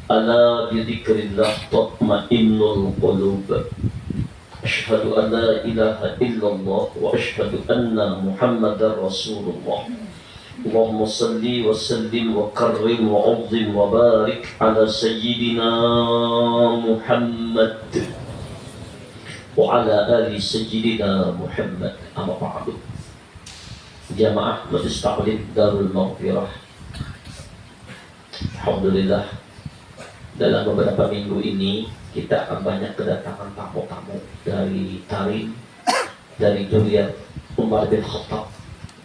Ala bidzikrillah tatma'innul qulub. Asyhadu an la ilaha illallah wa asyhadu anna Muhammadar Rasulullah. Allahumma salli wa sallim wa karrim wa azim wa barik ala sayyidina Muhammad wa ala ali sayyidina Muhammad. Amma ba'du. Jamaah Majlis Ta'lim Darul Maghfirah. Alhamdulillah, dalam beberapa minggu ini kita akan banyak kedatangan tamu-tamu dari Tarim, dari Juliet Umar bin Khattab.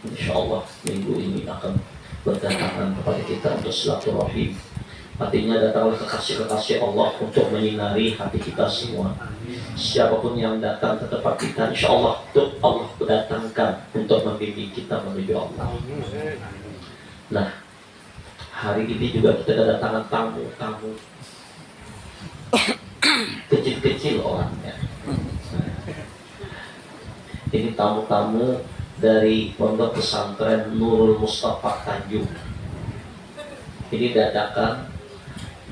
InsyaAllah minggu ini akan berdatangan kepada kita untuk silaturahim. Artinya datanglah kekasih-kekasih Allah untuk menyinari hati kita semua. Siapapun yang datang ke tempat kita, InsyaAllah untuk Allah berdatangkan untuk membimbing kita menuju Allah. Nah, hari ini juga kita kedatangan tamu-tamu kecil-kecil orangnya. Ini tamu-tamu dari Pondok Pesantren Nurul Mustafa Tanjung. Ini dadakan,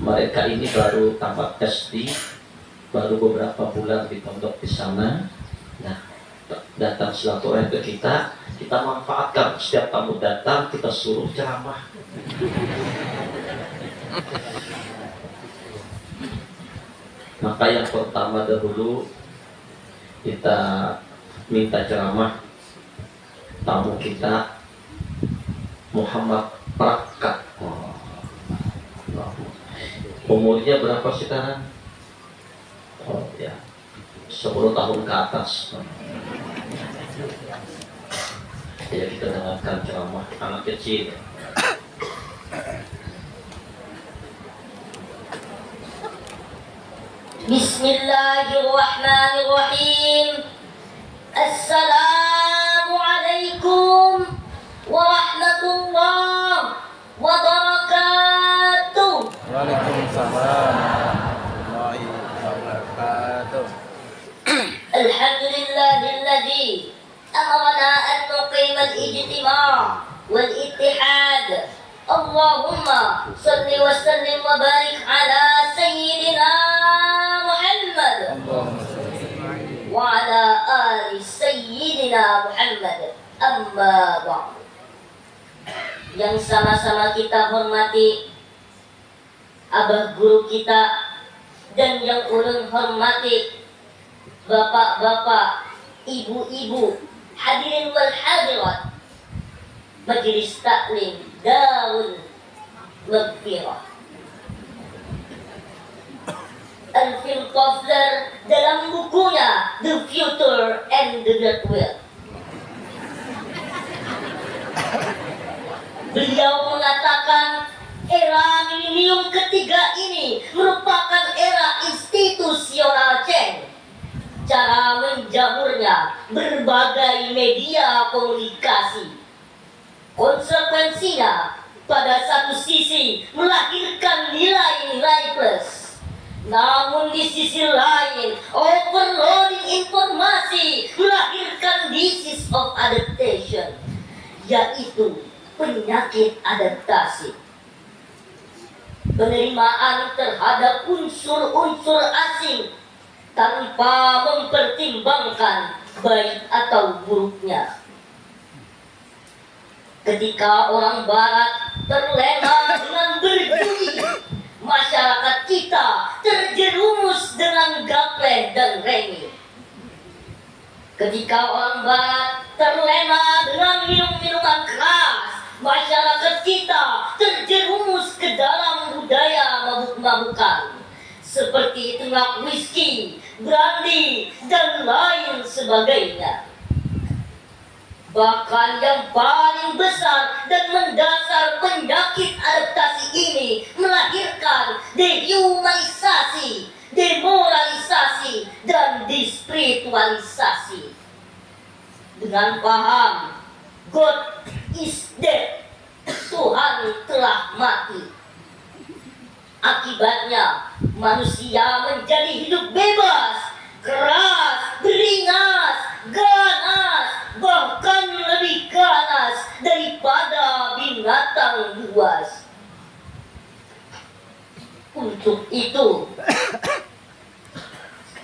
mereka ini baru tamat SD, baru beberapa bulan di pondok di sana. Nah, datang silaturahim ke kita manfaatkan. Setiap tamu datang kita suruh ceramah. Maka yang pertama dahulu kita minta ceramah tamu kita, Muhammad Prakat. Umurnya berapa sekarang? Oh ya, 10 tahun ke atas. Ya, kita dengarkan ceramah anak kecil. Bismillahirrahmanirrahim. Assalamualaikum warahmatullahi wabarakatuh. Waalaikumsalam warahmatullahi wabarakatuh. Alhamdulillahilladzi amarna an nuqima al-ijtima' wal-ittihad. Allahumma salli wa sallim wa barik ala sayyidina Muhammad wa ala ali sayyidina Muhammad. Amma ba'd. Yang sama-sama kita hormati abah guru kita, dan yang ulun hormati bapak-bapak, ibu-ibu, hadirin wal hadirat Majelis Taklim Darul Maghfirah. Alvin Toffler dalam bukunya The Future and the Great Will, beliau mengatakan era milenium ketiga ini merupakan era institusional change. Cara menjamurnya berbagai media komunikasi. Konsekuensinya pada satu sisi melahirkan nilai-nilai plus, namun di sisi lain overloading informasi melahirkan disease of adaptation, yaitu penyakit adaptasi. Penerimaan terhadap unsur-unsur asing tanpa mempertimbangkan baik atau buruknya. Ketika orang barat terlena dengan berjudi, masyarakat kita terjerumus dengan gapleh dan remi. Ketika orang barat terlena dengan minum-minuman keras, masyarakat kita terjerumus ke dalam budaya mabuk-mabukan, seperti tengah whisky, brandy, dan lain sebagainya. Bahkan yang paling besar dan mendasar penyakit adaptasi ini melahirkan dehumanisasi, demoralisasi, dan dispiritualisasi. Dengan paham God is dead, Tuhan telah mati. Akibatnya manusia menjadi hidup bebas, keras, beringas, ganas, bahkan lebih ganas daripada binatang buas. Untuk itu,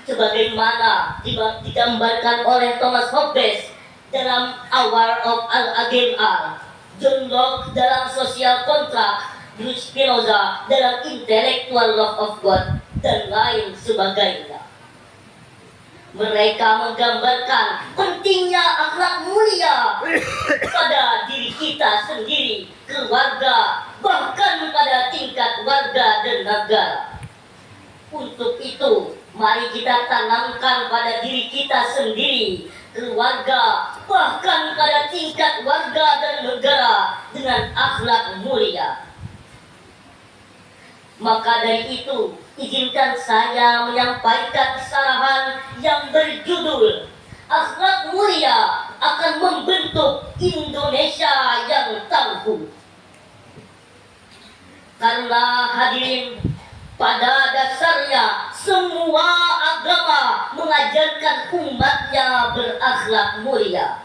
sebagaimana digambarkan oleh Thomas Hobbes dalam Hour of Al-Agama, John Locke dalam Social Contract, Bruce Spinoza dalam Intellectual Love of God, dan lain sebagainya. Mereka menggambarkan pentingnya akhlak mulia pada diri kita sendiri, keluarga, bahkan pada tingkat warga dan negara. Untuk itu, mari kita tanamkan pada diri kita sendiri, keluarga, bahkan pada tingkat warga dan negara dengan akhlak mulia. Maka dari itu, izinkan saya menyampaikan sarahan yang berjudul Akhlak Mulia akan membentuk Indonesia yang tangguh. Karena hadirin, pada dasarnya semua agama mengajarkan umatnya berakhlak mulia.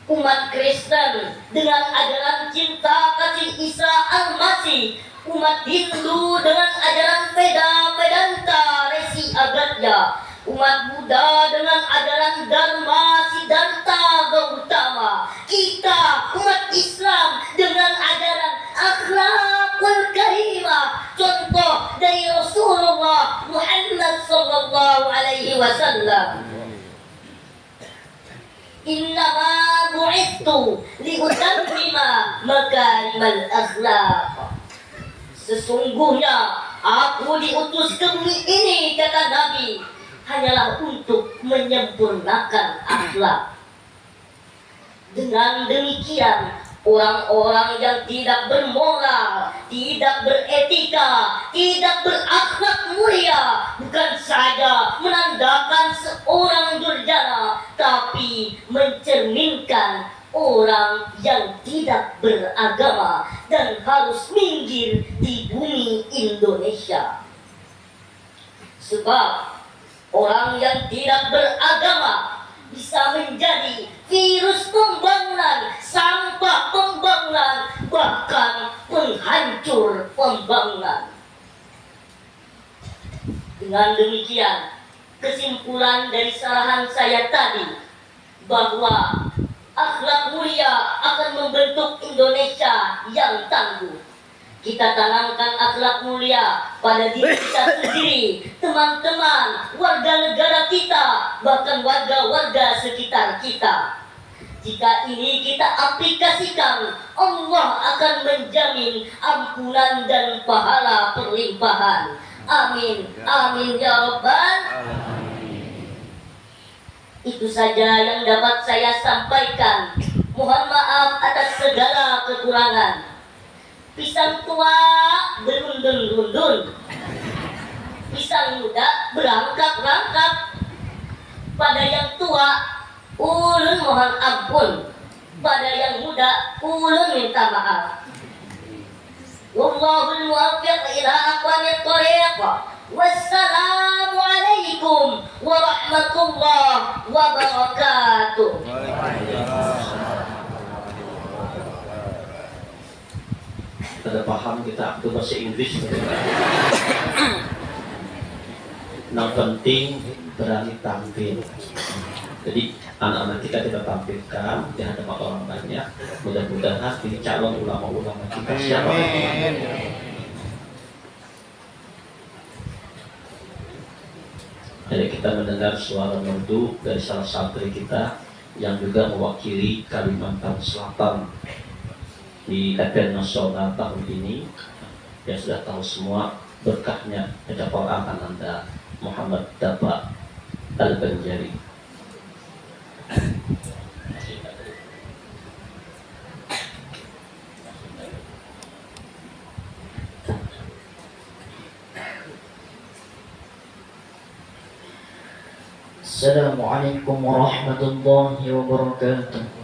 Umat Kristen dengan ajaran cinta kasih Isa Al-Masih, umat Hindu dengan ajaran Veda Vedanta Resi Agatya, umat Buddha dengan ajaran Dharma Siddhartha Gautama, kita umat Islam dengan ajaran akhlakul karimah, contoh dari Rasulullah Muhammad sallallahu alaihi wasallam. Innama bu'istu liutammima makarimal akhlaq. Sesungguhnya aku diutus ke bumi ini, kata Nabi, hanyalah untuk menyempurnakan akhlak. Dengan demikian, orang-orang yang tidak bermoral, tidak beretika, tidak berakhlak mulia bukan saja menandakan seorang durjana, tapi mencerminkan orang yang tidak beragama dan harus minggir di bumi Indonesia. Sebab orang yang tidak beragama bisa menjadi virus pembangunan, sampah pembangunan, bahkan penghancur pembangunan. Dengan demikian, kesimpulan dari sarahan saya tadi bahwa akhlak mulia akan membentuk Indonesia yang tangguh. Kita tanamkan akhlak mulia pada diri kita sendiri, teman-teman, warga negara kita, bahkan warga-warga sekitar kita. Jika ini kita aplikasikan, Allah akan menjamin ampunan dan pahala perlimpahan. Amin, amin ya Rabbal. Itu saja yang dapat saya sampaikan. Mohon maaf atas segala kekurangan. Pisang tua berundun-undun, pisang muda berangkap-rangkap. Pada yang tua, ulun mohon ampun. Pada yang muda, ulun minta maaf. Wallahul muwaffiq ila aqwamit thoriq. Wassalamualaikum warahmatullahi wabarakatuh. Kita paham kita itu bahasa Inggris. Yang penting berani tampil. Jadi anak-anak kita tampilkan di hadapan orang banyak. Mudah-mudahan jadi calon ulama-ulama kita siapa. Jadi kita mendengar suara merdu dari salah satu dari kita yang juga mewakili Kalimantan Selatan di event nasional tahun ini. Ya sudah tahu semua berkahnya baca Quran Anda Muhammad Daba Al-Banjari. Assalamualaikum warahmatullahi wabarakatuh.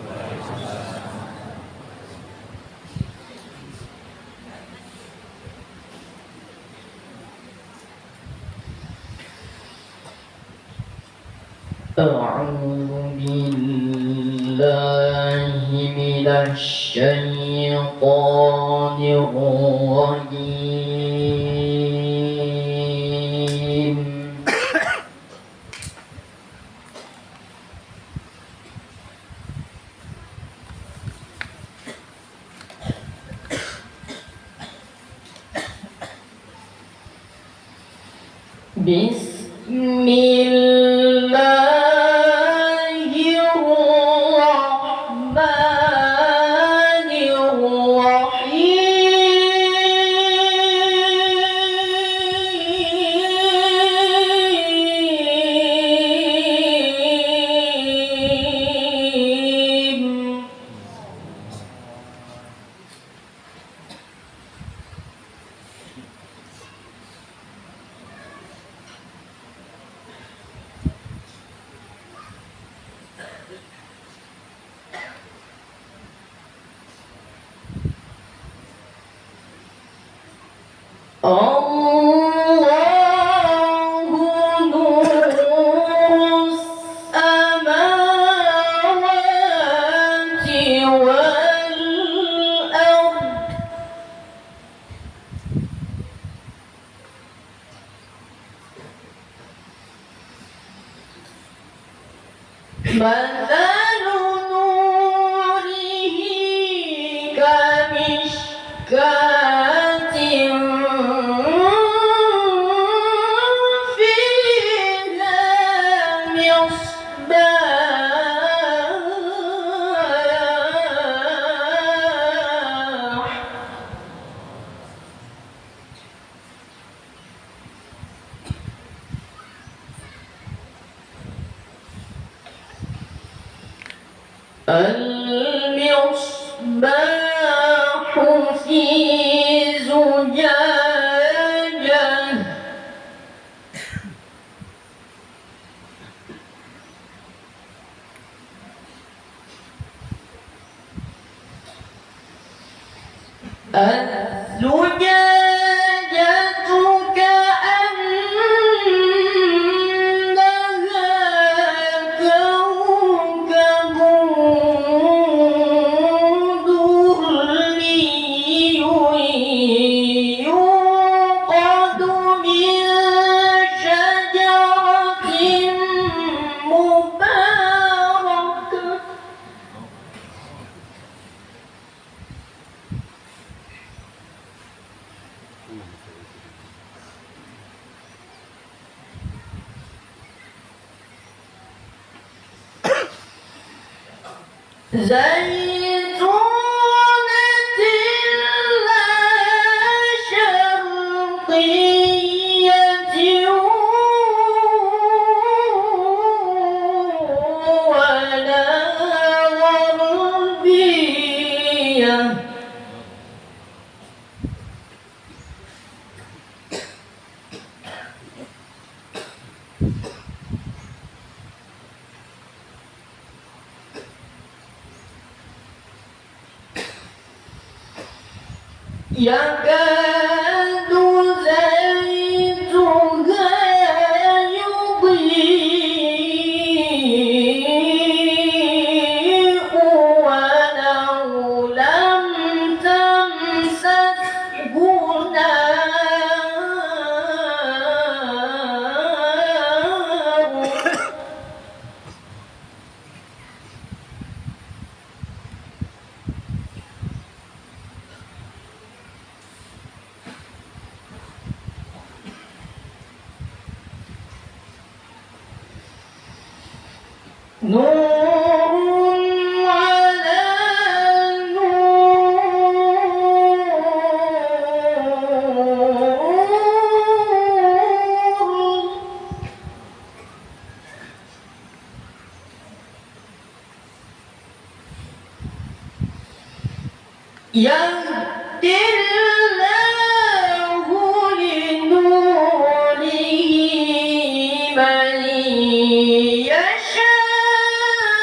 أعوذ بالله من الشيطان الرجيم بسم الله الرحمن الرحيم الله نور السماوات والأرض مثل نوره كمشكاة فيها مصباح المصباح في زجاجة الزجاجة كأنها كوكب دري يوقد من شجرة مباركة زيتونة لا شرقية ولا غربية يكاد زيتها يضيء ولو لم تمسسه نار نور على نور يهدي الله لنوره من يشاء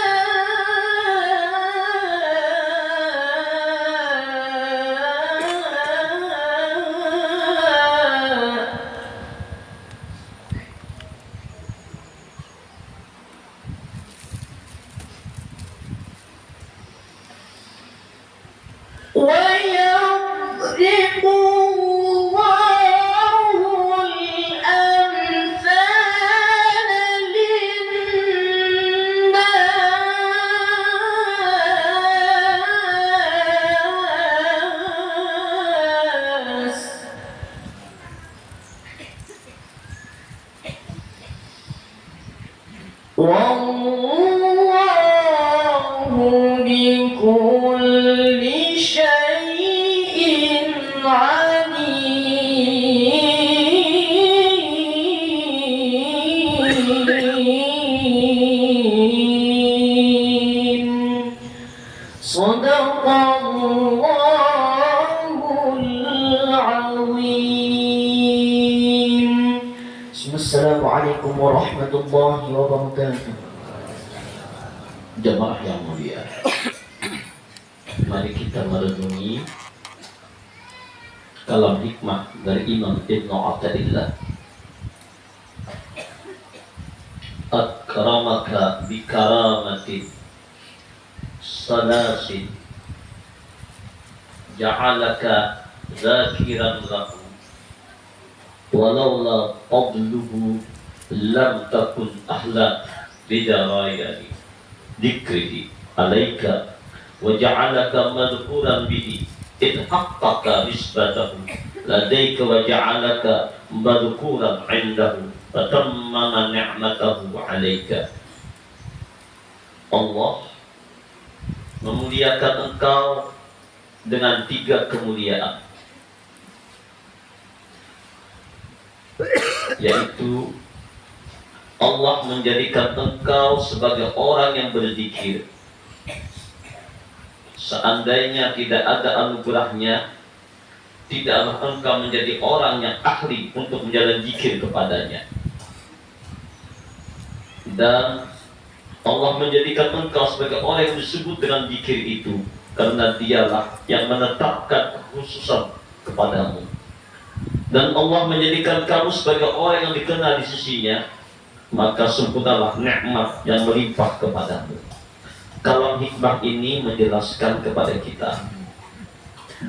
Assalamualaikum warahmatullahi wabarakatuh. Jamaah yang mulia, mari kita merenungi kalam hikmah dari Imam Ibnu Athaillah. Akramaka bikaramati salasin ja'alaka zakiran lahu walaula fadluhu lam takun ahla bidarayani dikrihi alaika wa ja'alaka madhkuran bihi in haqqaka nisbatahu ladaika wa ja'alaka madhkuran indahu wa tammama ni'matahu alaika. Allah memuliakan engkau dengan 3 kemuliaan, yaitu Allah menjadikan engkau sebagai orang yang berzikir. Seandainya tidak ada anugerahnya, tidaklah engkau menjadi orang yang ahli untuk menjalani zikir kepadanya. Dan Allah menjadikan engkau sebagai orang yang disebut dengan zikir itu karena dialah yang menetapkan kekhususan kepadamu. Dan Allah menjadikan kamu sebagai orang yang dikenal di sisinya, maka sempurnalah nikmat yang melimpah kepadamu. Kalam hikmah ini menjelaskan kepada kita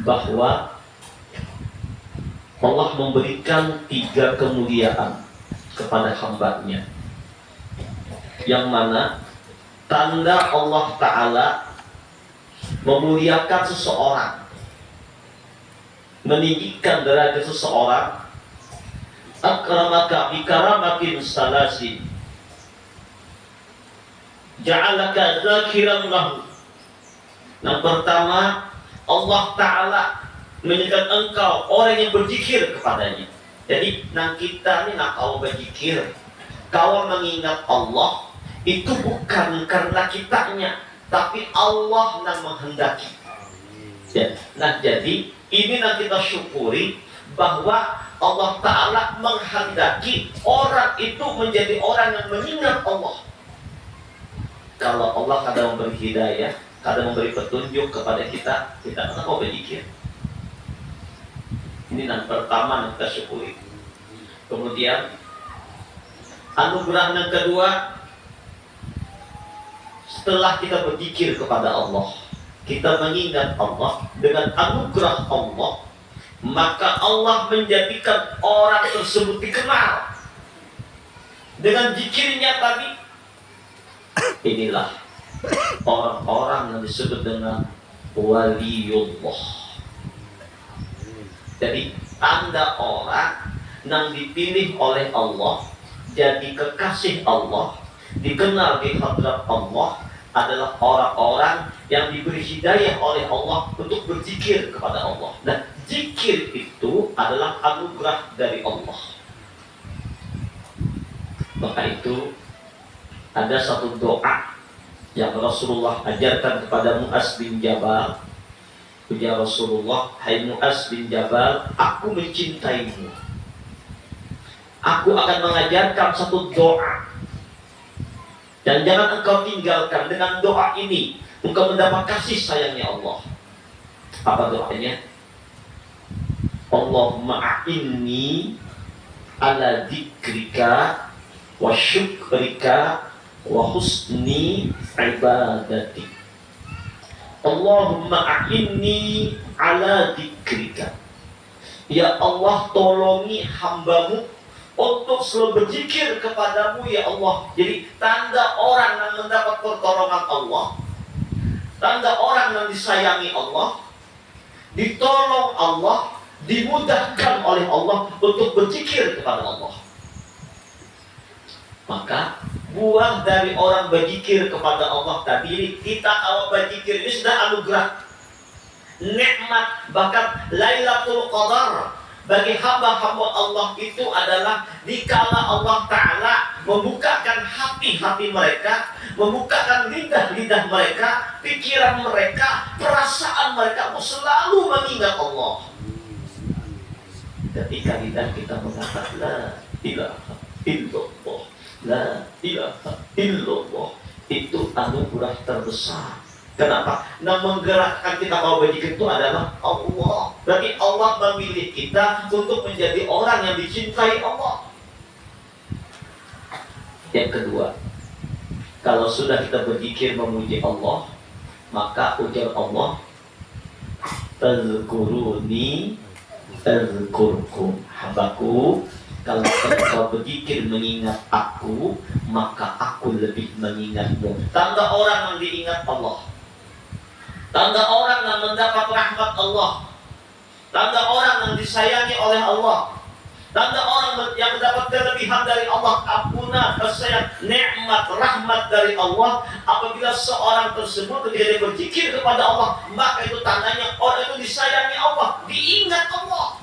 bahwa Allah memberikan 3 kemuliaan kepada hambanya, yang mana tanda Allah Ta'ala memuliakan seseorang, meninggikan derajat seseorang. Akramaka bikaramatin salasin ja'alaka zakiran lahu. Yang pertama, Allah Ta'ala menjadikan engkau orang yang berzikir kepadanya. Jadi nang kita ni nak kau berzikir, kau mengingat Allah, itu bukan karena kitanya, tapi Allah yang menghendaki. Ya. Nah jadi ini yang kita syukuri, bahwa Allah Ta'ala menghendaki orang itu menjadi orang yang mengingat Allah. Kalau Allah kadang memberi hidayah, kadang memberi petunjuk kepada kita, kita akan mau berzikir. Ini yang pertama yang kita syukuri. Kemudian anugerah yang kedua, setelah kita berzikir kepada Allah, kita mengingat Allah dengan anugerah Allah, maka Allah menjadikan orang tersebut dikenal dengan zikirnya tadi. Inilah orang-orang yang disebut dengan waliullah. Jadi tanda orang yang dipilih oleh Allah, jadi kekasih Allah, dikenal di hadrat Allah, adalah orang-orang yang diberi hidayah oleh Allah untuk berzikir kepada Allah. Dan zikir itu adalah anugerah dari Allah. Maka itu ada satu doa yang Rasulullah ajarkan kepada Mu'az bin Jabal. Ujar Rasulullah, hai Mu'az bin Jabal, aku mencintaimu. Aku akan mengajarkan satu doa, dan jangan engkau tinggalkan. Dengan doa ini engkau mendapat kasih sayangnya Allah. Apa doanya? Allahumma a'inni ala dzikrika wa syukrika wa husni ibadati. Allahumma a'inni ala dzikrika. Ya Allah, tolongi hambamu untuk selalu berzikir kepadamu ya Allah. Jadi tanda orang yang mendapat pertolongan Allah, tanda orang yang disayangi Allah, ditolong Allah, dimudahkan oleh Allah untuk berzikir kepada Allah. Maka buah dari orang berzikir kepada Allah tadi, kita kalau berzikir ini sudah anugerah, nikmat, bahkan Lailatul Qadar bagi hamba-hamba Allah itu adalah dikala Allah Ta'ala membukakan hati-hati mereka, membukakan lidah-lidah mereka, pikiran mereka, perasaan mereka selalu mengingat Allah. Ketika lidah kita mengatakan la ilaha illallah, la ilaha illallah. Itu anugerah terbesar. Kenapa? Nah, menggerakkan kita kalau berzikir itu adalah Allah. Berarti Allah memilih kita untuk menjadi orang yang dicintai Allah. Yang kedua, kalau sudah kita berzikir memuji Allah, maka ujar Allah, "Tazkuruni azkurkum." Hambaku, kalau engkau berzikir mengingat aku, maka aku lebih mengingatmu. Tanda orang yang diingat Allah, tanda orang yang mendapat rahmat Allah, tanda orang yang disayangi oleh Allah, tanda orang yang mendapat kelebihan dari Allah, ampunan, kasih, nikmat, rahmat dari Allah. Apabila seorang tersebut ketika dia berzikir kepada Allah, maka itu tandanya orang itu disayangi Allah, diingat Allah.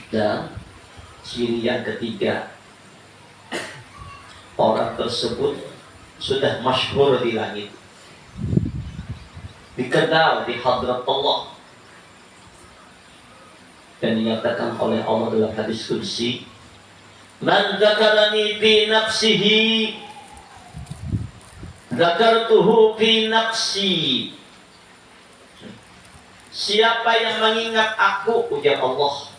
Dan ciri yang ketiga, orang tersebut sudah masyhur di langit, dikenal di hadrat Allah, dan dinyatakan oleh Allah dalam hadis qudsi, "Man dzakarani fi nafsihi dzakartuhu fi nafsi." Siapa yang mengingat aku, ujar Allah,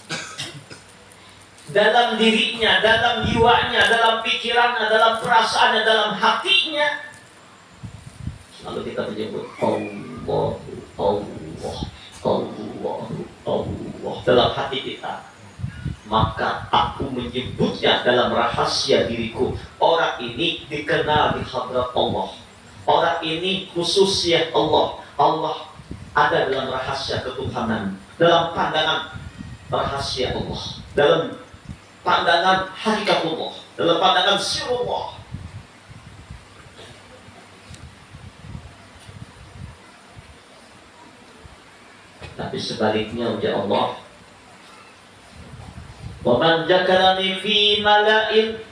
dalam dirinya, dalam jiwanya, dalam pikirannya, dalam perasaannya, dalam hatinya, lalu kita menyebut Allah, Allah, Allah, Allah dalam hati kita, maka aku menyebutnya dalam rahasia diriku. Orang ini dikenal di hadrat Allah. Orang ini khususnya Allah. Allah ada dalam rahasia ketuhanan, dalam pandangan rahasia Allah, dalam pandangan hakikatullah, dalam pandangan sirullah. Tapi sebaliknya ujar Allah, "Wa man dzakarani fi mala'in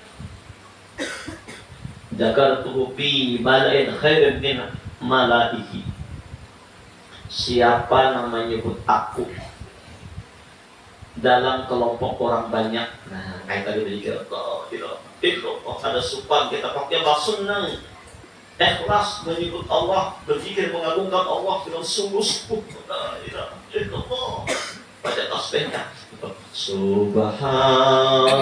dzakartuhu fi mala'in khairin min mala'ihi." Siapa yang menyebut aku dalam kelompok orang banyak, nah kayak tadi berzikir Allah, ada supan kita pakai senang, ikhlas menyebut Allah, berzikir mengagungkan Allah dengan sungguh-sungguh. Baca tasbihnya, Subhanallah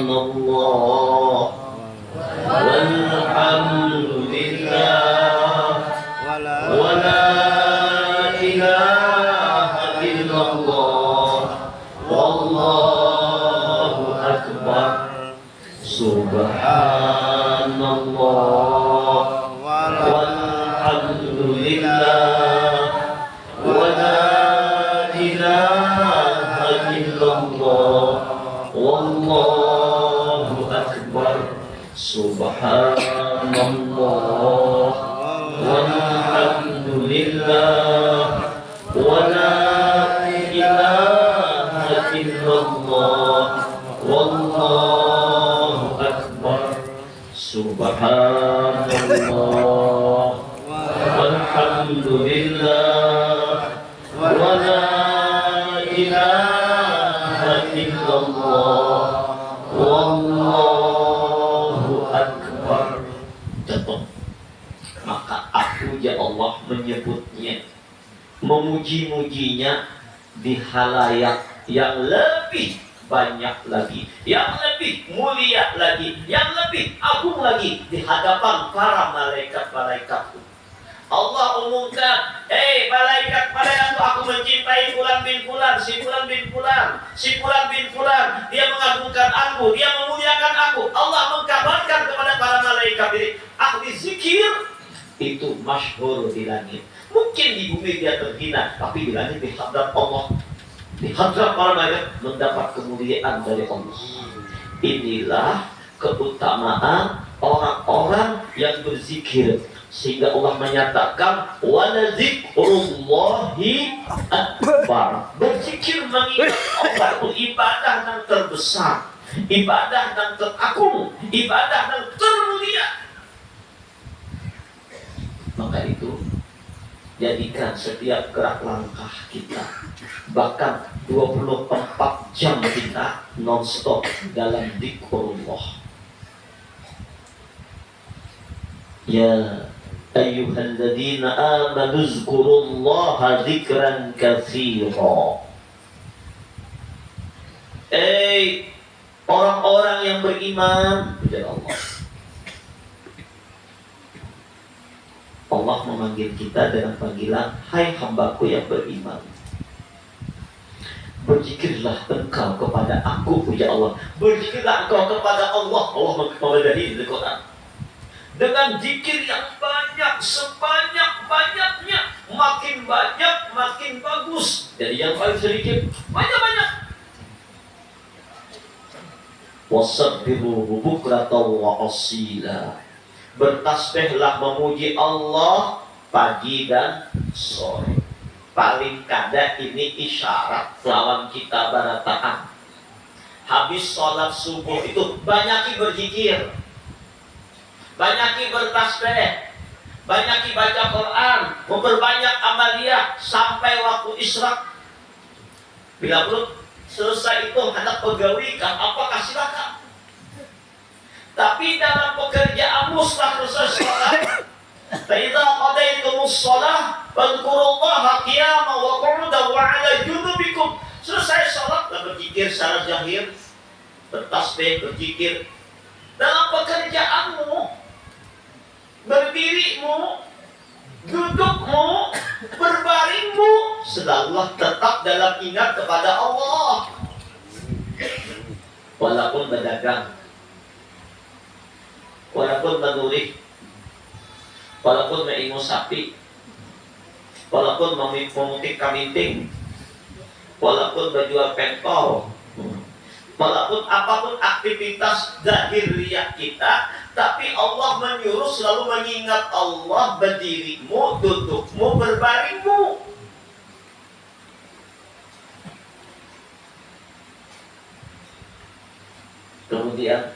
walhamdulillah wala ilaha illallah wallahu akbar. Subhanallah walhamdulillah wala ilaha illallah wallahu akbar. Subhanallah walhamdulillah wala ilaha illallah wallahu akbar. Subhanallah walhamdulillah wala ilaha illallah wallahu akbar. Contoh, maka aku ya Allah menyebutnya, memuji-mujinya di halayak yang lebih banyak lagi, yang lebih mulia lagi, yang lebih agung lagi di hadapan para malaikat-malaikatku. Allah umumkan, malaikat-malaikatku, aku mencintai fulan bin fulan, si fulan bin fulan, si fulan bin fulan, dia mengagungkan aku, dia memuliakan aku. Allah mengkabarkan kepada para malaikat ini, ahli zikir itu masyhur di langit. Mungkin di bumi dia terhina, tapi di langit di hadrat Allah, di hadrat para malaikat mendapat kemuliaan dari Allah. Inilah keutamaan orang-orang yang berzikir, sehingga Allah menyatakan wala dzikrullahi akbar. Berzikir mengingat Allah itu ibadah yang terbesar, ibadah yang teragung, ibadah yang termulia. Maka itu jadikan setiap gerak langkah kita, bahkan 24 jam kita non-stop dalam zikrullah. Ya ayyuhalladzina amanu zkurullaha dzikran katsira. Orang-orang yang beriman, puja Allah. Allah memanggil kita dengan panggilan, hai hambaku yang beriman, berzikirlah engkau kepada aku, puja Allah. Berzikirlah engkau kepada Allah. Allah memadahi di Quran dengan zikir yang banyak, sebanyak-banyaknya. Makin banyak, makin bagus. Jadi yang paling sedikit, banyak-banyak. Wasabbihuhu bukratan wa asila. Bertasbihlah memuji Allah pagi dan sore. Paling kada ini isyarat lawan kita barataan. Habis sholat subuh itu banyaki berzikir, banyaki bertasbih, banyaki baca Quran, memperbanyak amaliyah sampai waktu isyraq. Bila perlu selesai itu hendak pegawai kan apakah silakan. Tapi dalam pekerjaanmu setelah selesai sholat, فَإِذَا قَضَيْتُمُ الصَّلَاةَ فَاذْكُرُوا اللَّهَ قِيَامًا وَقُعُودًا وَعَلَى جُنُوبِكُمْ. Selesai sholat dan berzikir secara zahir, bertasbih, berzikir. Dalam pekerjaanmu, berdirimu, dudukmu, berbaringmu, selalulah tetap dalam ingat kepada Allah. Walaupun berdagang, walaupun menurih, walaupun mengingu sapi, walaupun memutik kambing, walaupun berjual pentol, walaupun apapun aktivitas zahiriyah kita, tapi Allah menyuruh selalu mengingat Allah, berdirimu, dudukmu, berbaringmu. Kemudian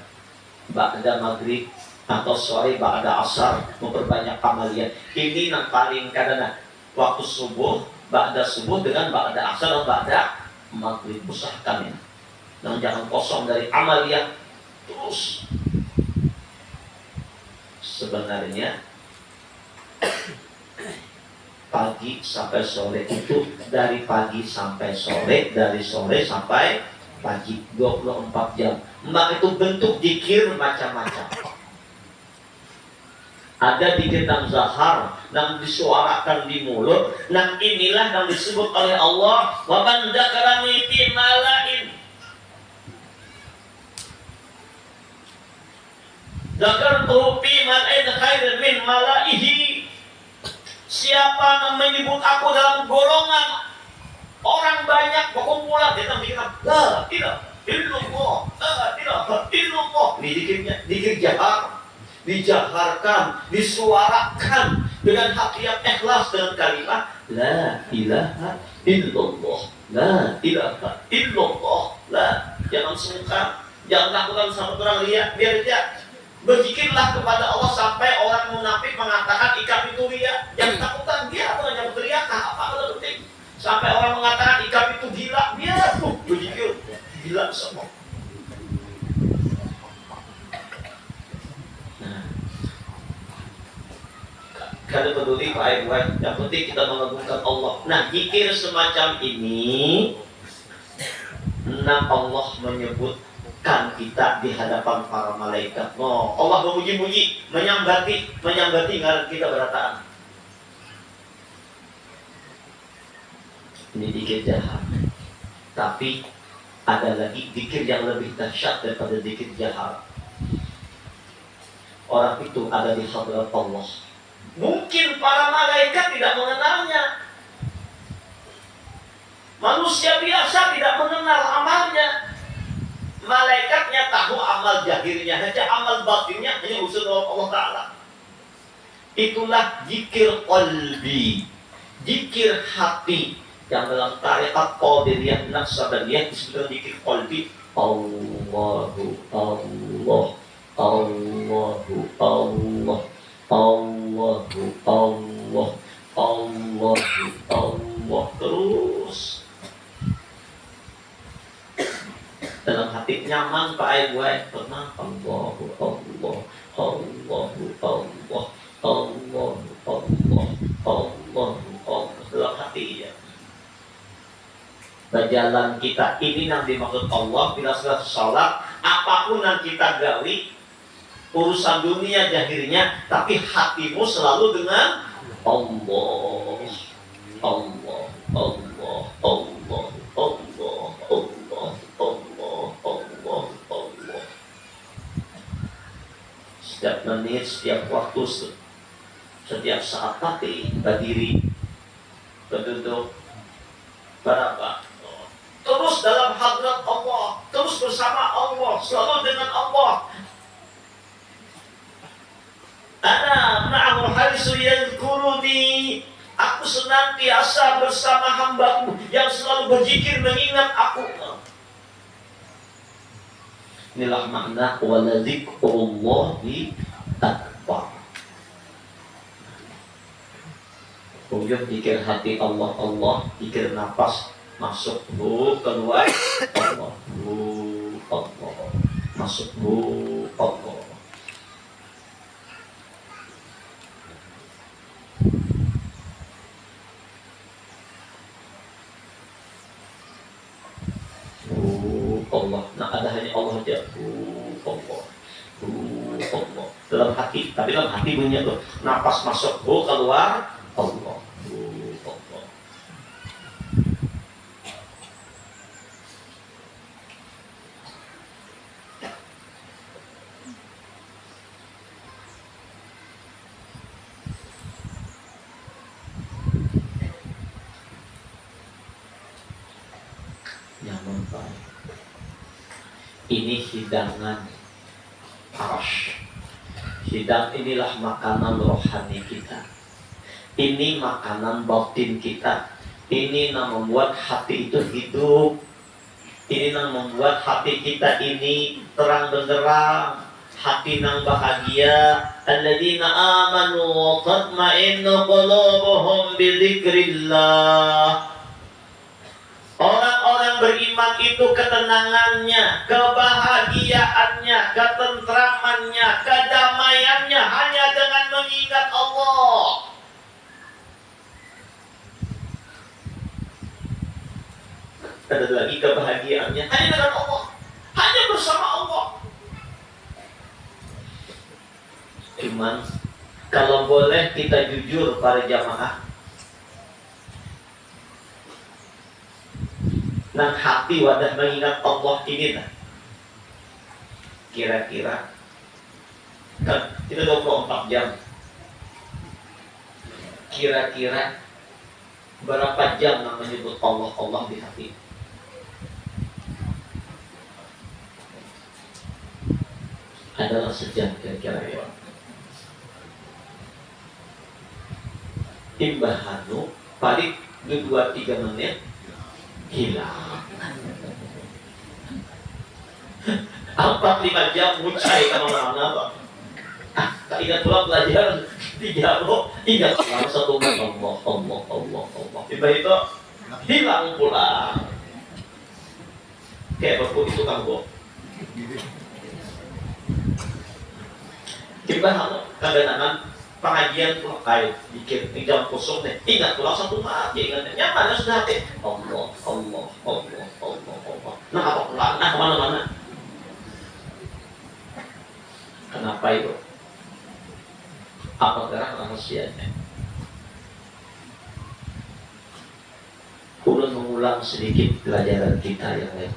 ba'da maghrib atau sore ba'da asar memperbanyak amaliyah. Ini yang paling kadang waktu subuh, ba'da subuh dengan ba'da asar atau ba'da maghrib, usahakan ya. Dan jangan kosong dari amaliyah terus. Sebenarnya pagi sampai sore itu dari pagi sampai sore, dari sore sampai pagi, 24 jam. Maka itu bentuk zikir macam-macam. Ada zikir yang zahar, yang disuarakan di mulut, yang inilah yang disebut oleh Allah, wa man dzakarani fi mala'in dzakartuhu fi mala'in khairin min mala'ihi. Siapa yang menyebut aku dalam golongan orang banyak berkumpulan, dia mikirkan la ilaha illallah, la ilaha illallah. Ini zikirnya, zikir jahar, dijaharkan, disuarakan dengan hati yang ikhlas dengan kalimat la ilaha illallah, la ilaha illallah. Jangan sungkan, jangan lakukan sampai orang lihat, biar dia berzikirlah kepada Allah sampai orang munafik mengatakan ikam itu ria. Jangan takutan dia, atau jangan teriak apa kalau penting. Sampai orang mengatakan ikam itu gila, biar berzikir gila semua. Kada peduli Pak Ibu, yang penting kita mengagungkan Allah. Nah, zikir semacam ini, nah Allah menyebutkan kita di hadapan para malaikat. Oh, Allah memuji-muji, menyambati ngaran kita berataan. Ini zikir jahat. Tapi ada lagi zikir yang lebih dahsyat daripada zikir jahat. Orang itu ada di hadirat Allah. Mungkin para malaikat tidak mengenalnya. Manusia biasa tidak mengenal amalnya. Malaikatnya tahu amal jahirnya saja, amal batinnya hanya usul Allah Ta'ala. Itulah zikir qalbi, zikir hati, yang dalam tarekat Qadiriyah Naqsabandiyah disebut zikir qalbi. Allahu Allah, Allahu Allah, Allahu Allah, Allahu Allah, terus hati nyaman Pak Ai gue tenang. Allahu Allah Allah Allah Allah Allah Allah Allah dalam hati ya. Berjalan kita ini yang dimaksud Allah bila sudah sholat apapun yang kita gawi urusan dunia jahirnya tapi hatimu selalu dengan Allah Allah Allah Allah Allah Allah Allah Allah Allah setiap menit setiap waktu setiap saat hati berdiri berduduk berapa terus dalam hadrat Allah, terus bersama Allah, selalu dengan Allah. Ana ma'ahu harisu yadhkuruni. Aku senantiasa bersama hambaku yang selalu berzikir mengingat aku. Inilah makna wala dzikrullahi akbar. Kemudian pikir hati Allah, Allah, pikir nafas masuk keluar Allah Allah masuk Allah Allah. Nah ada hanya Allah aja Allah Allah dalam hati, tapi dalam hati bunyinya tuh nafas masuk keluar Allah Allah. Nyaman baik. Ini hidangan arash. Hidang inilah makanan rohani kita. Ini makanan batin kita. Ini yang membuat hati itu hidup. Ini yang membuat hati kita ini terang benderang. Hati yang bahagia. Alladzina amanu wa tatma'innu qulubuhum bi dzikrillah. Orang-orang beriman itu ketenangannya, kebahagiaannya, ketentramannya, kedamaiannya hanya dengan mengingat Allah. Ada lagi kebahagiaannya hanya dengan Allah, hanya bersama Allah. Cuman kalau boleh kita jujur para jamaah, nang hati wadah mengingat Allah ini nah. Kira-kira kan kita 24 jam. Kira-kira berapa jam nang menyebut Allah Allah di hati? Adalah sejam kira-kira ya. Imbahanu paling 2-3 menit hilang. 4-5 jam muncai kemana-mana Pak. Tak ingat pula belajar 3 loh. Ingat selama 1 menit Allah Allah Allah Allah. Tiba itu hilang pula. Kayak bapak itu kan Bu. Kita harus kadang-kadang pengajian pula kayak bikin jam kosong deh. Ingat pulang 1 menit, ingatnya nyaman sudah hati. Allah, Allah, Allah, Allah, Allah. Nah apa pulang? Nah kemana-mana? Kenapa itu? Apa gerak rahasianya? Ulun mengulang sedikit pelajaran kita yang lain.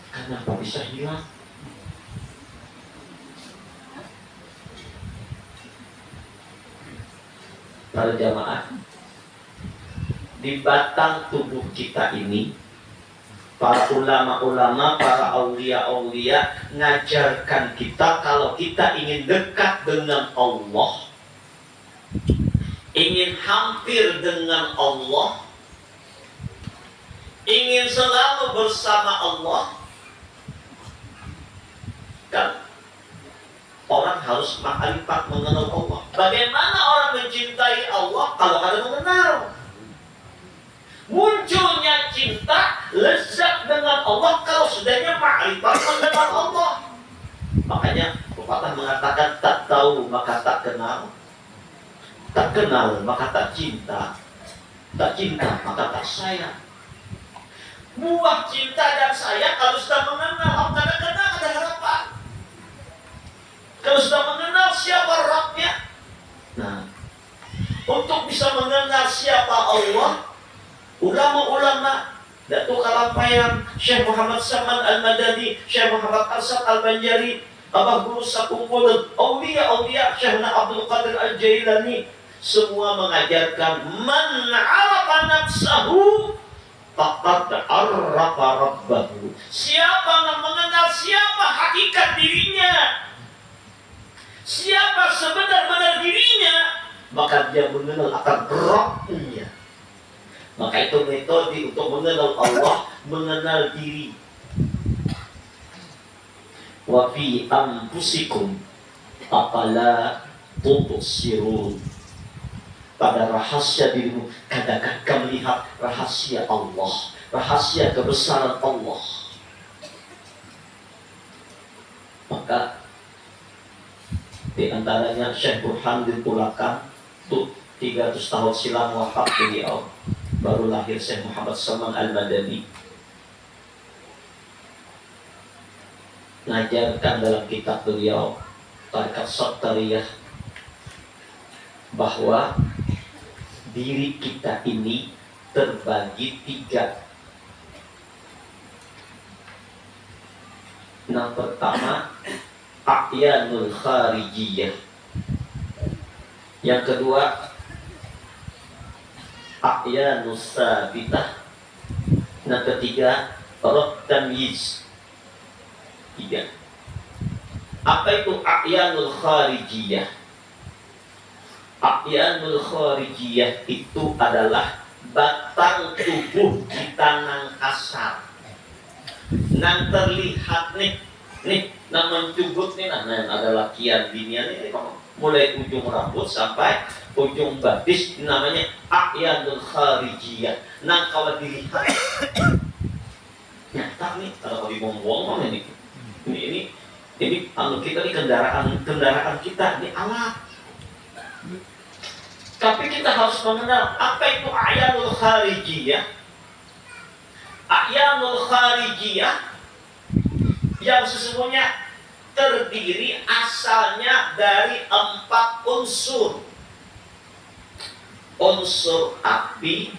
Kenapa bisa hilang? Para jamaah, di batang tubuh kita ini para ulama-ulama, para aulia-aulia ngajarkan kita kalau kita ingin dekat dengan Allah, ingin hampir dengan Allah, ingin selalu bersama Allah, kan orang harus makrifat mengenal Allah. Bagaimana orang mencintai Allah kalau ada mengenal? Munculnya cinta, lezat dengan mengenal Allah kalau sudahnya ma'rifat mengenal Allah. Makanya pepatah mengatakan tak tahu maka tak kenal, tak kenal maka tak cinta, tak cinta maka tak sayang. Buah cinta dan sayang kalau sudah mengenal, karena kenal ada harapan. Kalau sudah mengenal siapa Rabbnya. Nah, untuk bisa mengenal siapa Allah, ulama-ulama Datuk Kalampayan, Syekh Muhammad Saman Al-Madani, Syekh Muhammad Arsad Al-Banjari, Abah Guru Sakungkul, Aulia Syekhna Abdul Qadir Al-Jailani, semua mengajarkan man 'arafa nafsahu faqad 'arafa rabbahu. Siapa yang mengenal siapa hakikat dirinya, siapa sebenar-benar dirinya, maka dia mengenal akan Rabbnya. Maka itu metode untuk mengenal Allah, mengenal diri. Wa fi anfusikum afala tubsirun. Pada rahasia dirimu, kadang-kadang kamu melihat rahasia Allah, rahasia kebesaran Allah. Maka di antaranya Syekh Burhan ditulakan tuh 300 tahun silam wafat beliau, baru lahir Syekh Muhammad Saman Al-Madani, mengajarkan dalam kitab beliau Tariqat Sattariyah bahwa diri kita ini terbagi 3. Yang pertama a'yanul kharijiyah, yang kedua a'yanus sabitah, yang ketiga tamyiz. 3. Apa itu a'yanul kharijiyah? A'yanul kharijiyah itu adalah batang tubuh kita nang kasar, nang terlihat nih nang mencubut nih, nah ada lakian binian ini mulai ujung rambut sampai ujung batis, namanya a'yanul kharijiyah, nang kalau dilihat nyata nih, kalau dibuang-buang ini anu kita nih, kendaraan kita ini alat. Tapi kita harus mengenal apa itu a'yanul kharijiyah. A'yanul kharijiyah yang sesungguhnya terdiri asalnya dari 4 unsur. Unsur api,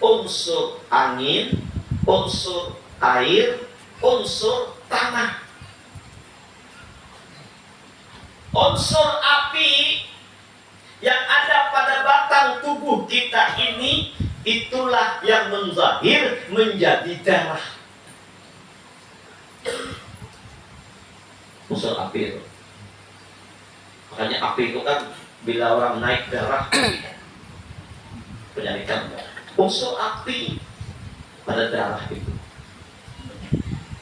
unsur angin, unsur air, unsur tanah. Unsur api yang ada pada batang tubuh kita ini, itulah yang menzahir menjadi darah. Unsur api itu. Makanya api itu kan bila orang naik darah penyakit. Unsur api pada darah itu.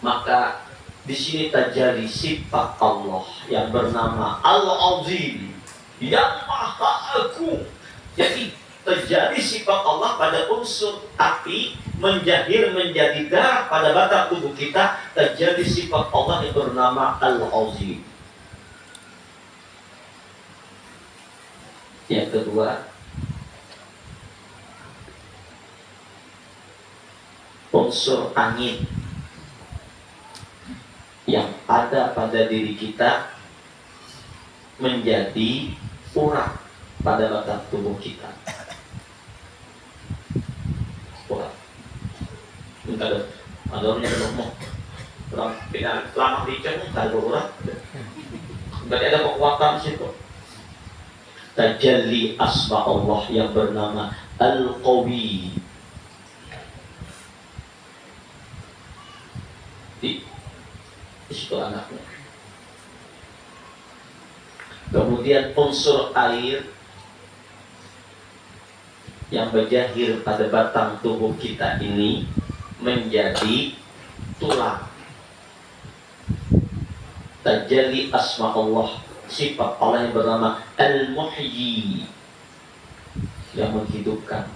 Maka di sini terjadi sifat Allah yang bernama Al-Azim, yang Maha Agung. Jadi terjadi sifat Allah pada unsur api menjahir menjadi darah pada batang tubuh kita, terjadi sifat Allah yang bernama Al-Azim. Yang kedua, unsur angin yang ada pada diri kita menjadi urat pada batang tubuh kita. Urat. Ada orang yang ngomong orang dengan lama dicek kalau urat, berarti ada kekuatan di situ. Tajalli asma Allah yang bernama Al-Qawi. Di situ anaknya. Kemudian unsur air yang berjahir pada batang tubuh kita ini menjadi tulang. Tajalli asma Allah, sifat Allah yang bernama Al-Muhyi, yang menghidupkan.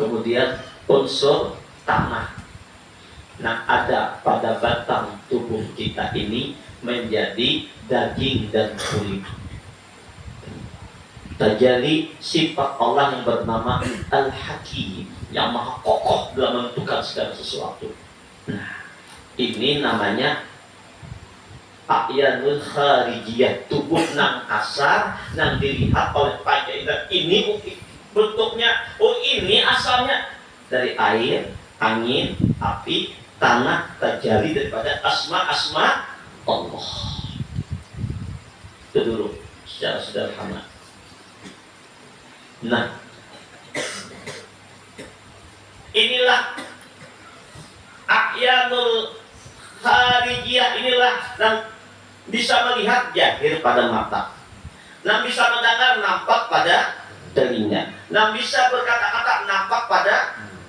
Kemudian unsur tanah. Nah, ada pada batang tubuh kita ini menjadi daging dan kulit. Terjadi sifat Allah yang bernama Al-Hakim, yang maha kokoh dalam menentukan segala sesuatu. Nah, ini namanya A'yanul Kharijiyah, tubuh nang kasar, nang dilihat oleh panca. Ini bentuknya, oh ini asalnya dari air, angin, api, tanah, terjadi daripada asma-asma Allah. Itu dulu secara sederhana. Nah, inilah A'yanul Kharijiyah, inilah yang bisa melihat jahir pada mata, yang bisa mendengar nampak pada telinga, yang bisa berkata-kata nampak pada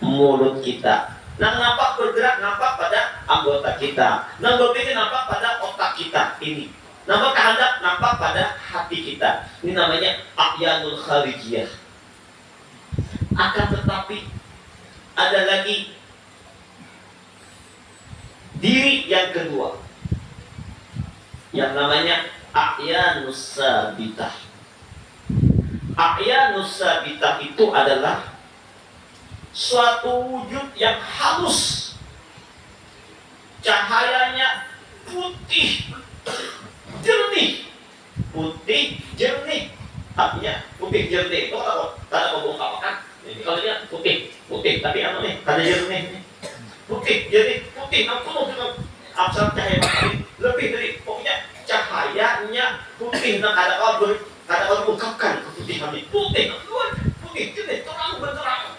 mulut kita, yang nampak bergerak nampak pada anggota kita, yang berpikir nampak pada otak kita ini, yang berkehendak nampak pada hati kita. Ini namanya A'yanul Kharijiyah. Akan tetapi ada lagi diri yang kedua, yang namanya A'yanus Sabitah. A'yanus Sabitah itu adalah suatu wujud yang halus, cahayanya putih jernih. Putih jernih, artinya putih jernih itu kalau mengungkapkan kalau dia putih tapi apa nih, ada jernih, putih jadi putih, penuh dengan abstrak cahaya matahari, lebih dari pokoknya cahayanya putih. Nah, ada orang mengungkapkan keputihan ini putih, luar putih jernih, terang benderang,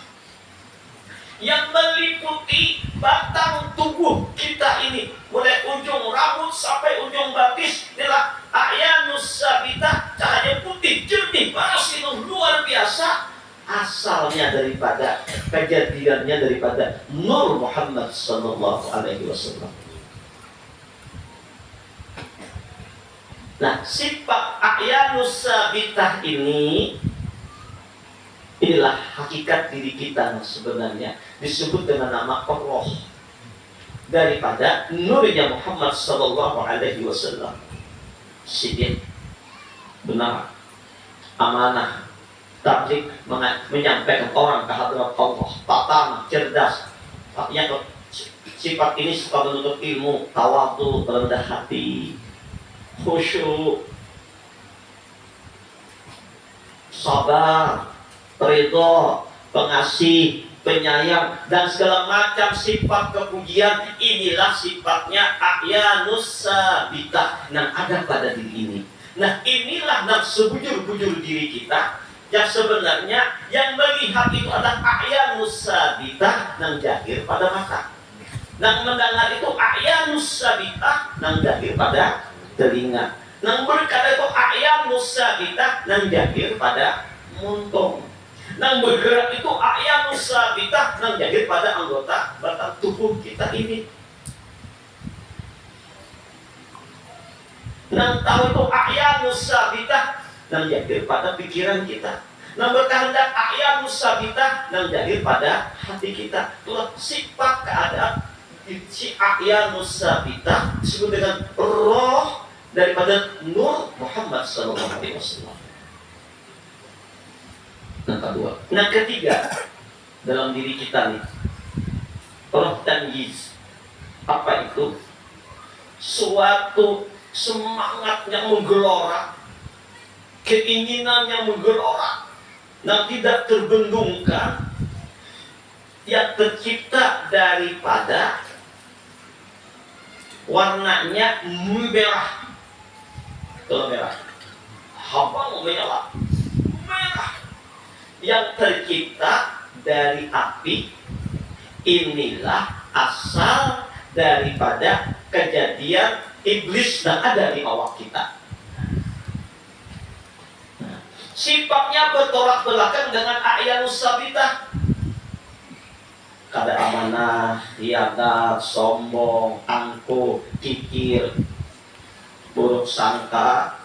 yang meliputi batang tubuh kita ini, mulai ujung rambut sampai ujung batis. Inilah A'yanus Sabitah, cahaya putih jernih, panas itu luar biasa. Asalnya daripada, kejadiannya daripada Nur Muhammad sallallahu alaihi wasallam. Nah, sifat A'yanus Sabitah ini, inilah hakikat diri kita sebenarnya, disebut dengan nama roh daripada nurnya Muhammad sallallahu alaihi wasallam. Siddiq, benar, amanah, tabligh, menyampaikan orang ke hadirat Allah, pertama cerdas. Artinya sifat ini suka menuntut ilmu, tawadhu, rendah hati, khusyuk, sabar, ridho, pengasih, penyayang, dan segala macam sifat kepujian. Inilah sifatnya A'yanus Sabitah yang ada pada diri ini. Nah, inilah nafsu bujur-bujur diri kita, yang sebenarnya yang melihat itu adalah A'yanus Sabitah yang jahir pada mata. Yang mendengar itu A'yanus Sabitah yang jahir pada telinga. Yang berkata itu A'yanus Sabitah yang jahir pada muntung. Yang bergerak itu A'yanus Sabitah yang jahir pada anggota batang tubuh kita ini. Yang tahu itu A'yanus Sabitah yang jahir pada pikiran kita. Yang berkehendak A'yanus Sabitah yang jahir pada hati kita. Itulah sifat keadaan si A'yanus Sabitah, disebut dengan roh daripada Nur Muhammad SAW. Yang kedua, yang ketiga dalam diri kita nih, roh tanjiz. Apa itu? Suatu semangat yang menggelora, keinginan yang menggelora, yang tidak terbendungkan, yang tercipta daripada warnanya merah. Kalau merah, habang merah, merah, yang tercipta dari api. Inilah asal daripada kejadian iblis yang ada di awal kita. Sifatnya bertolak belakang dengan A'yanus Sabitah. Kada amanah, hianat, sombong, angkuh, kikir, buruk sangka,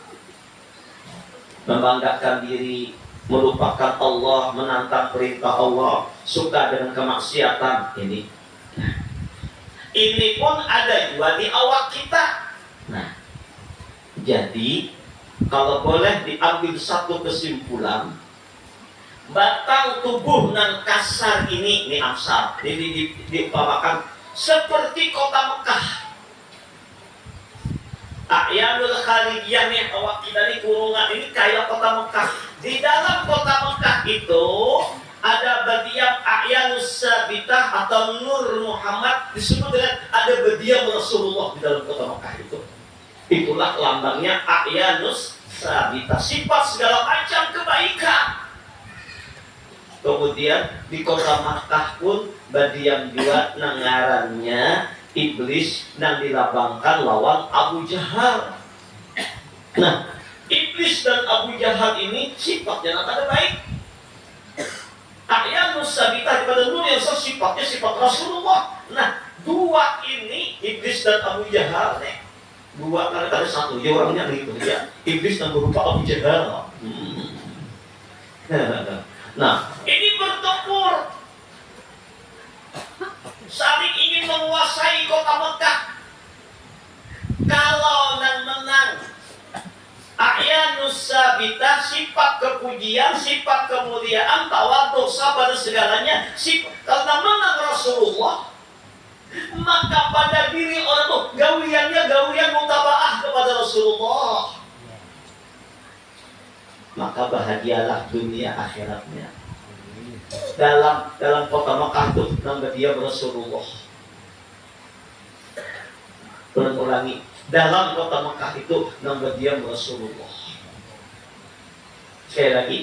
membanggakan diri, melupakan Allah, menantang perintah Allah, suka dengan kemaksiatan. Ini Ini pun ada juga di awak kita. Nah, jadi kalau boleh diambil satu kesimpulan, batang tubuh nan kasar ini amsal, diumpamakan seperti kota Mekah. A'yanul kharijiyah nih, awak kita nih kurungan ini kayak kota Mekah. Di dalam kota Mekah itu ada badiam A'yanus Sabitah atau Nur Muhammad, disebut dengan ada badiam Rasulullah di dalam kota Mekah itu. Itulah lambangnya A'yanus Sabitah, sifat segala macam kebaikan. Kemudian di kota Makkah pun badiam juga nangarannya iblis yang dilabangkan lawan Abu Jahal. Nah, iblis dan Abu Jahal ini sifatnya ada baik. A'yanus Sabitah kepada Nur yang sifatnya sifat Rasulullah. Nah, dua ini iblis dan Abu Jahal nih. Dua karena ada satu, ya orangnya gitu ya. Iblis dan berupa Abu Jahal. Nah, ini bertempur, saling ingin menguasai kota Mekah. Kalau nang menang A'yanus Sabitah, sifat kepujian, sifat kemuliaan, tawadhu, sabar segalanya, karena menang Rasulullah, maka pada diri orang itu gawiannya gawian mutabaah kepada Rasulullah. Maka bahagialah dunia akhiratnya. Dalam kota Mekah itu nama dia Rasulullah. Ulangi, dalam kota Mekah itu nama dia Rasulullah. Sekali lagi,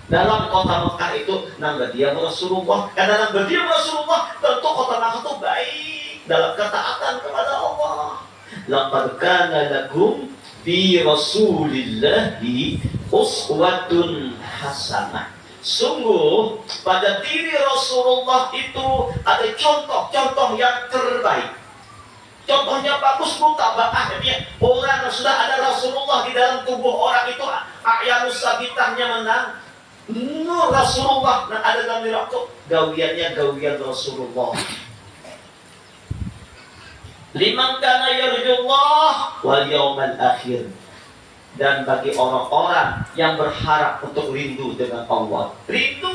dalam kota Mekah itu nama dia Rasulullah. Karena nama dia Rasulullah, tentu kota Mekah itu baik dalam ketaatan kepada Allah. Laqad kana lakum fi Rasulillahi uswatun hasanah. Sungguh pada diri Rasulullah itu ada contoh-contoh yang terbaik. Contohnya bagus, mutabaah. Orang yang sudah ada Rasulullah di dalam tubuh orang itu, A'yanus Sabitahnya menang. Nur Rasulullah, dan ada dalam diri itu gawiannya gawian Rasulullah. Liman kana yarjullah wal yawmal akhir. Dan bagi orang-orang yang berharap untuk rindu dengan Allah, rindu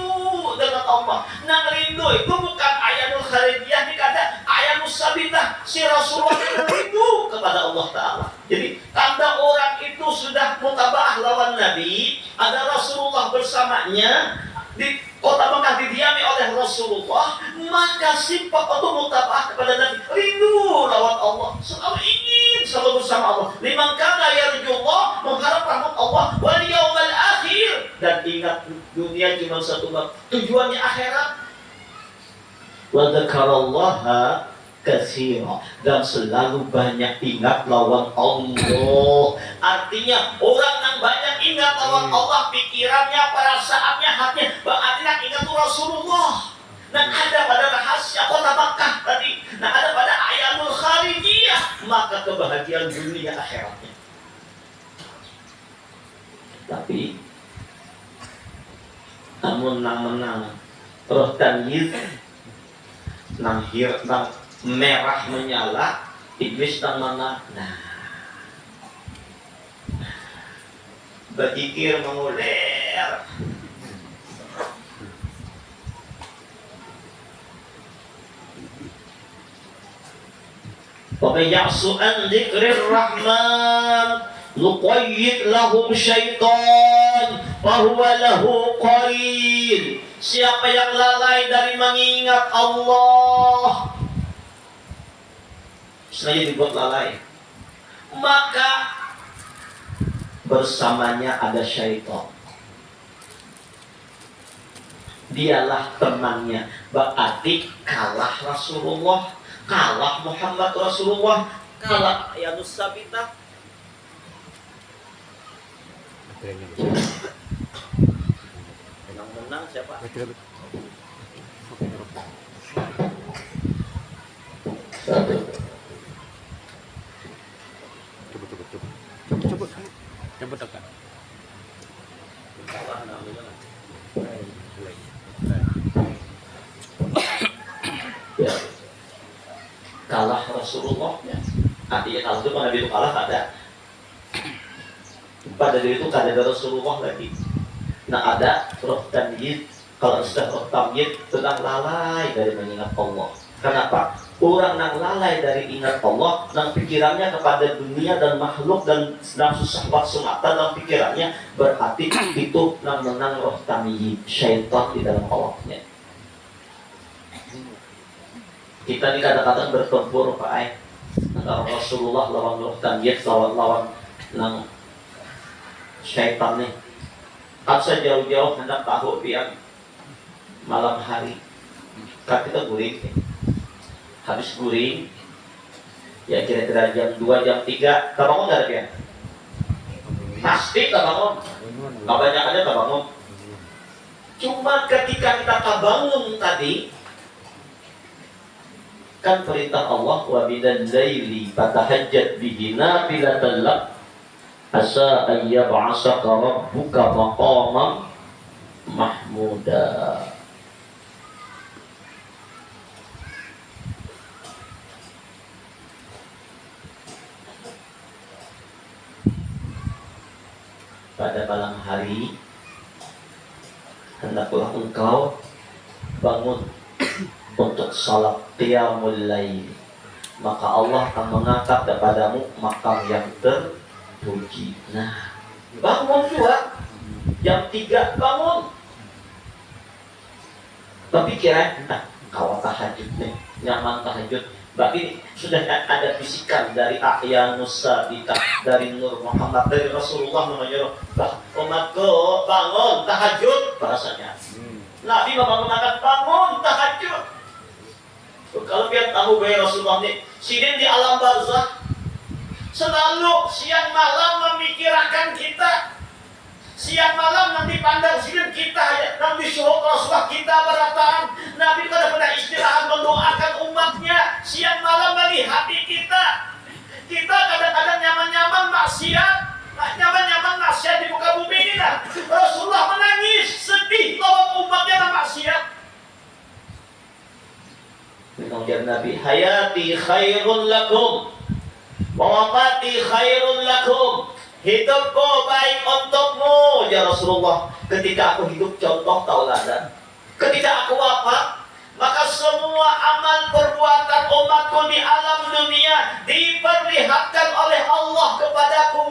dengan Allah. Nah, rindu itu bukan A'yanul kharijiyah, dikata A'yanus Sabitah, si Rasulullah rindu kepada Allah Ta'ala. Jadi tanda orang itu sudah mutabaah lawan Nabi, ada Rasulullah bersamanya, di kota Mekah didiami oleh Rasulullah, maka sifat itu mutabaah kepada Nabi, rindu lawan Allah, selalu ingin selalu bersama Allah. Liman kana yarjullah, mengharap rahmat Allah, wal yawmal akhir, dan ingat dunia cuma satu, tujuannya akhirat. Wa dzakarallaha katsira, dan selalu banyak ingat lawan Allah. Artinya orang yang banyak ingat lawan Allah, pikirannya, perasaannya, hatinya, artinya ingat Rasulullah. Dan ada pada rahasia kota Makkah tadi, nah ada pada A'yanul kharijiyah, maka kebahagiaan dunia akhiratnya. Tapi namun nang menang roh tamyiz, nang merah menyala, iblis nang mana? Nah, berpikir mengulir. Wa may ya'su an dzikrir rahman nuqayyid lahum syaitan fahuwa lahu qarin. Siapa yang lalai dari mengingat Allah, saya dibuat lalai, maka bersamanya ada syaitan. Dialah temannya. Berarti kalah Rasulullah, kalah Muhammad Rasulullah, kalah A'yanus Sabitah. Yang menang siapa? Satu. Coba tekan. Kalah namanya. Ya. kalah Rasulullah-nya. Artinya kalau itu Nabi itu kalah ada. Pada diri itu ada Rasulullah lagi. Nah ada roh tamyiz. Kalau sudah roh tamyiz sudah lalai dari mengingat Allah. Kenapa? Orang yang lalai dari ingat Allah, dan pikirannya kepada dunia dan makhluk dan nafsu syahwat semata dalam pikirannya, berarti itu yang menang roh tamyiz, syaitan di dalam awaknya. Kita dikatakan bertempur Pak Ai antara Rasulullah lawan roh tamyiz, lawan nang syaitan nih. Kan sejauh-jauh hendak tahu dia malam hari. Kan kita guring. Habis guring, ya kira-kira jam 2, jam 3, tak bangun gak ada. Pasti tak bangun. Gak banyak aja tak bangun. Cuma ketika kita tak bangun tadi, kan perintah Allah, wa minal laili fatahajjat bihi nafilatan lak asa an yab'asaka rabbuka maqaman mahmuda. Pada malam hari hendaklah engkau bangun untuk salat qiyamul lail, maka Allah akan mengangkat kepadamu makam yang terpuji. Nah, bangun juga jam 3 bangun. Tapi kira kawat tahajud nih, nyaman tahajud. Berarti sudah ada bisikan dari Ahyanus Sabitah, dari Nur Muhammad, dari Rasulullah menyuruh umatku bangun tahajud bahasanya. Nabi membangunkan bangun tahajud. Kalau biar tahu bahwa Rasulullah ini sidin di alam barzah selalu siang malam memikirkan kita. Siang malam nanti pandang sidin kita nanti suruh Rasulullah kita berataan. Nabi pada istirahat mendoakan umatnya. Siang malam bagi hati kita. Kita kadang-kadang nyaman-nyaman maksiat, nyaman-nyaman maksiat di muka bumi ini lah. Rasulullah menangis sedih lawan umatnya yang maksiat. Mengujar Nabi, hayati khairun lakum, wafati khairun lakum. Hidupku baik untukmu ya Rasulullah. Ketika aku hidup contoh tauladan. Ketika aku wafat, maka semua amal perbuatan umatku di alam dunia diperlihatkan oleh Allah kepadaku.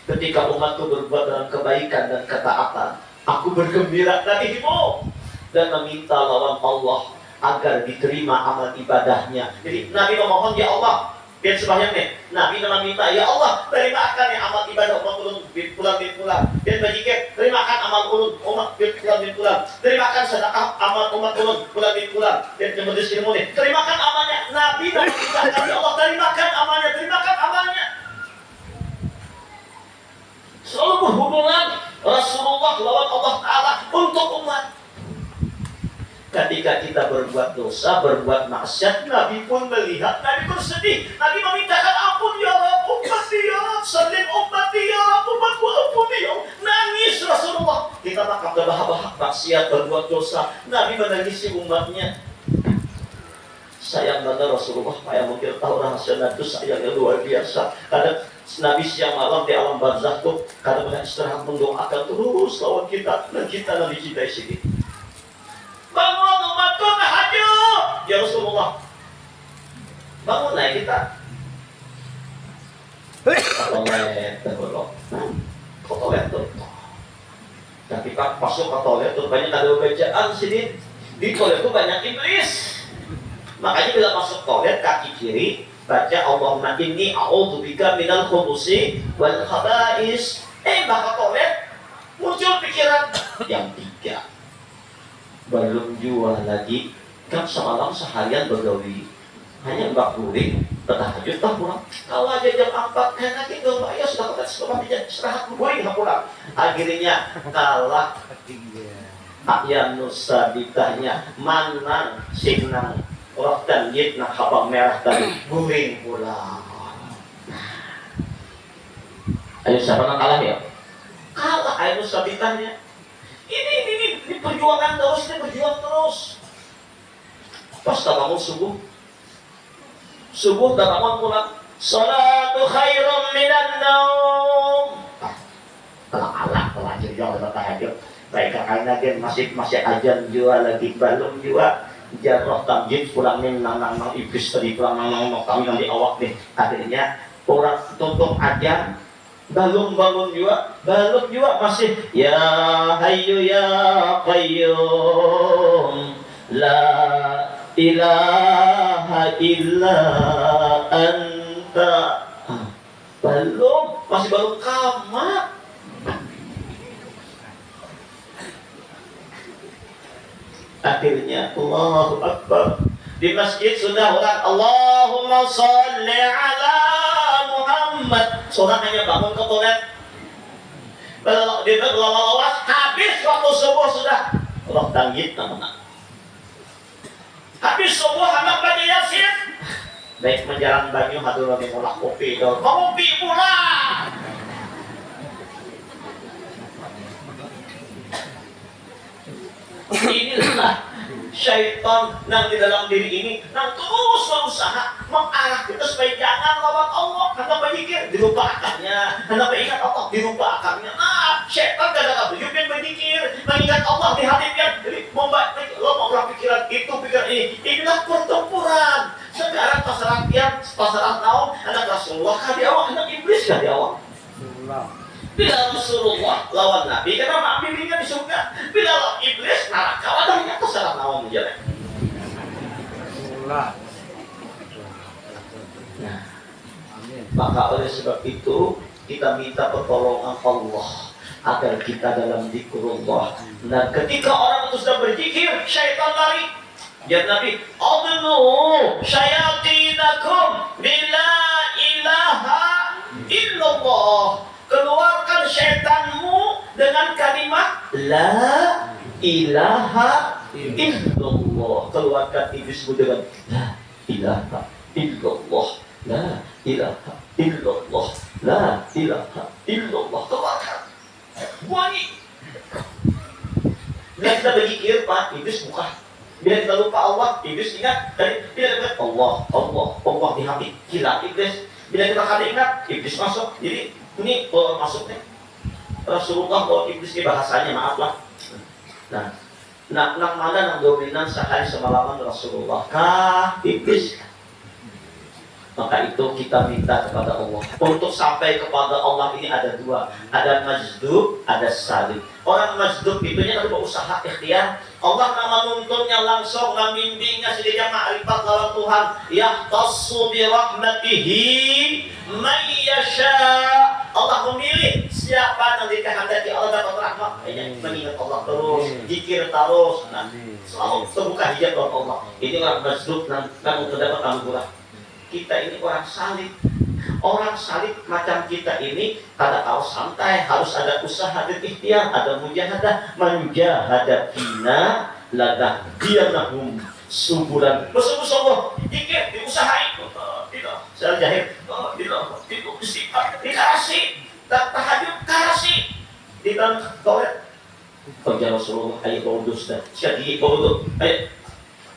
Ketika umatku berbuat dalam kebaikan dan ketaatan, aku bergembira tadimu dan meminta lawan Allah agar diterima amal ibadahnya. Jadi Nabi memohon, ya Allah, biar sembahyang nih. Nabi meminta, ya Allah, terimakan ya amal ibadah umat ulun bin pulang. Biar bajikan, terimakan amal ulun umat bin pulang. Terimakan sedekah amal umat ulun pulang. Biar jemudis ilmu nih. Terimakan amalnya. Nabi meminta, ya Allah, terimakan amalnya. Selalu berhubungan Rasulullah lawan Allah Ta'ala untuk umat. Ketika kita berbuat dosa, berbuat maksiat, Nabi pun melihat, Nabi pun sedih. Nabi memintakan ampun, ya Rabb, ummati ya Rabb, salim ummati ya Rabb, umatku ampuni ya Rabb. Nangis Rasulullah. Kita tak bahak-bahak maksiat, berbuat dosa. Nabi menangisi umatnya. Sayang banget Rasulullah, saya mungkin tahu rahasia itu sayang yang luar biasa. Kadang Nabi siang malam di alam barzah tuh, kadang istirahat mendoakan terus lawan kita, dan kita Nabi cintai sini. Bangun umatku tahajud ya Rasulullah. Bangun naik kita. Toilet tergolong. Kok toilet tuh? Tapi pas masuk ke toilet tuh banyak ada bacaan sini. Di toilet tuh banyak iblis. Makanya bila masuk toilet kaki kiri baca Allahumma inni a'udzubika minal khubusi wal khaba'is. Maka toilet muncul pikiran yang 3. Belum jual lagi, kan semalam seharian begawi hanya mbak guring, bertahajud tak pulang. Kalau aja jam 4 karena gitu, ya sudah kata sekolah dia istirahat guring tak pulang. Akhirnya kalah Ahyanus Sabitahnya manang signang roh dan yitna habang merah tadi guring pulang. Ayo siapa yang kalah ya? Kalah Ahyanus Sabitahnya. Ini perjuangan terus, ini berjuang terus. Pas bangun subuh, subuh dan bangun pulang. Salatu khairum minan naum. Alang-alang pelajur yang tahajud. Baik karena dia masih ajan juga lagi belum juga jarah tamjid pulang nang iblis tadi pulang nang kami di awak nih. Akhirnya orang tutup ajan belum juga masih ya hayyu ya qayyum la ilaha illa anta. Masih belum kamat. Akhirnya Allahu Akbar. Di masjid sudah orang Allahumma sholli ala Muhammad. Seorang hanya bangun ke toilet. Kalau dia lawas habis waktu subuh sudah. Allah tanggit namanya. Habis subuh anak baca Yasin. Baik menjalan banyu hadur lagi mulak kopi. Kopi pula. Inilah syaitan yang di dalam diri ini yang terus berusaha mengarah kita supaya jangan lawan Allah. Hendak berzikir dilupakannya, hendak ingat Allah dilupakannya. Syaitan kadang-kadang juga berzikir, mengingat Allah di hati dia. Jadi lo mau pikiran itu, pikiran ini. Inilah pertempuran. Sekarang pasaran naum, anak Rasulullah kah di awal, anak iblis kah di awal? Bila Rasulullah lawan Nabi, karena bimbingan di surga. Bila lawan iblis, neraka wadahnya terserah naon menjelek. Nah, maka oleh sebab itu kita minta pertolongan Allah agar kita dalam zikrullah. Dan ketika orang itu sudah berzikir, syaitan lari. Jadi Nabi, "Adlu syayatinakum bila ilaha illallah." Keluarkan syaitanmu dengan kalimat la ilaha illallah. Keluarkan iblismu dengan la ilaha illallah. La ilaha illallah. La ilaha illallah. Keluarkan. Wangi. Bila kita berzikir, Pak, iblis buka. Bila kita lupa Allah, iblis ingat. Dan bila kita Allah di hati, hilang iblis. Bila kita kali ingat, iblis masuk. Jadi ini kalau masuknya Rasulullah kalau iblis ini bahasanya maaflah. Nah, nak mana yang dominan sehari semalaman Rasulullah kah iblis? Maka itu kita minta kepada Allah. Untuk sampai kepada Allah ini ada dua. Ada majdub, ada salib. Orang majdub itunya harus berusaha ikhtiar. Allah nama nuntunnya langsung, membimbingnya sedikit ma'rifat lawan Tuhan. Yahtassu bi rahmatihi may yasha. Allah memilih siapa yang dikehendaki Allah dapat rahmat. Mengingat Allah terus, zikir terus. Nah, selalu terbuka hijab oleh Allah. Ini orang majdub dan untuk dapat anugerah. Kita ini orang salib. Orang salib macam kita ini kada tahu santai, harus ada usaha dan ikhtiar, ada mujahadah, manjahadah fina ladah dianahum suburan. Bersungguh-sungguh dikit diusahain. Tidak, saya jahit. Tidak, istighfar, dikasih, tahajud kasih. Di dalam toilet. Kerja Rasulullah ayo baudus dah. Syadi baudus. Ayo.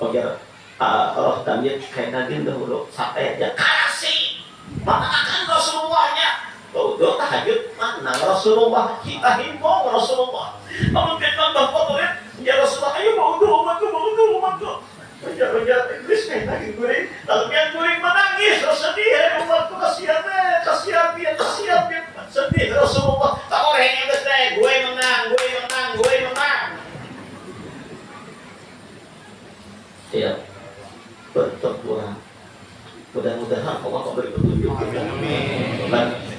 Kerja Allah tamjid kayak nagin dahulu sampai aja kasih mana akan Rasulullahnya doa tahajud mana Rasulullah kita himbau Rasulullah kalau kita dapat ya Rasulullah ayo mau doa Menjar iblis kayak nagin guring lalu yang guring menangis sedih umatku kasihan dia sedih Rasulullah tak orang yang besar gue menang ya bertempuran. Mudah-mudahan Allah memberi petunjuk.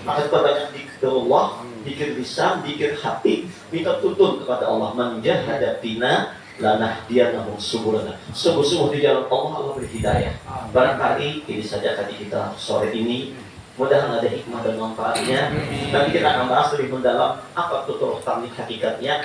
Maka kita banyak zikir Allah, zikir lisan, zikir hati, minta tuntun kepada Allah. Menjahada bina lanahdiyannahum subulana. Sungguh-sungguh di jalan Allah beri hidayah. Barangkali ini saja tadi kita sore ini. Mudah-mudahan ada hikmah dan manfaatnya. Nanti kita akan bahas lebih mendalam apa tutur tamlik hakikatnya.